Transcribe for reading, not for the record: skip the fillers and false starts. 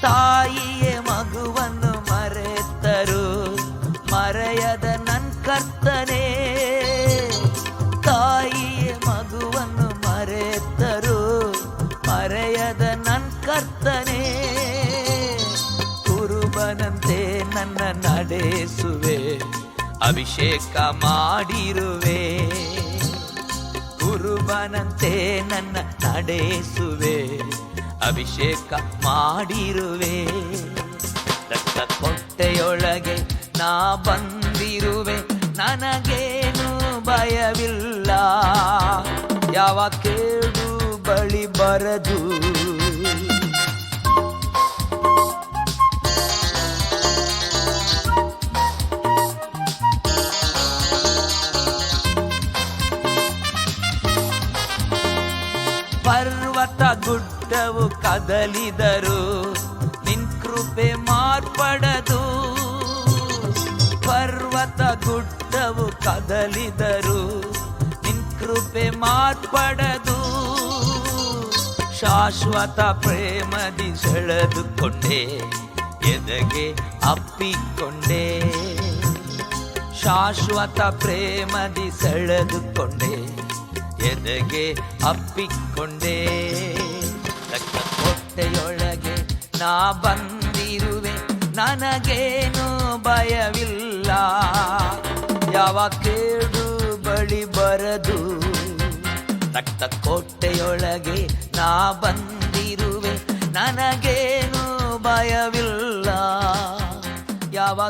ತಾಯಿಯೇ ಮಗುವನ್ನು ಮರೆತರು ಮರೆಯದ ನನ್ ಕರ್ತನೇ. ತಾಯಿಯೇ ಮಗುವನ್ನು ಮರೆತರು ಮರೆಯದ ನನ್ ಕರ್ತನೇ. ಕುರುಬನಂತೆ ನನ್ನ ನಡೆಸುವೆ ಅಭಿಷೇಕ ಮಾಡಿರುವೆ. ಕುರುಬನಂತೆ ನನ್ನ ನಡೆಸುವೆ ಅಭಿಷೇಕ ಮಾಡಿರುವೆ. ರಕ್ತ ಕೊಟ್ಟೆಯೊಳಗೆ ನಾ ಬಂದಿರುವೆ ನನಗೇನು ಭಯವಿಲ್ಲ. ಯಾವ ಕೇಡು ಬಳಿ ಬರದು. ಪರ್ವತ ಗುಡ್ಡವು ಕದಲಿದರು ನಿನ್ ಕೃಪೆ ಮಾರ್ಪಡದು. ಪರ್ವತ ಗುಡ್ಡವು ಕದಲಿದರು ನಿನ್ ಕೃಪೆ ಮಾರ್ಪಡದು. ಶಾಶ್ವತ ಪ್ರೇಮದಿ ಸೆಳೆದುಕೊಂಡೆ ಎದೆಗೆ ಅಪ್ಪಿಕೊಂಡೆ. ಶಾಶ್ವತ ಪ್ರೇಮದಿ ಸೆಳೆದುಕೊಂಡೆ ಎದೆಗೆ ಅಪ್ಪಿಕೊಂಡೆ. ರಕ್ತ ಕೊಟ್ಟೆಯೊಳಗೆ ನಾ ಬಂದಿರುವೆ ನನಗೇನು ಭಯವಿಲ್ಲ. ಯಾವ ಕೇಡು ಬಳಿ ಬರದು. ರಕ್ತ ಕೋಟೆಯೊಳಗೆ ನಾ ಬಂದಿರುವೆ ನನಗೇನು ಭಯವಿಲ್ಲ. ಯಾವ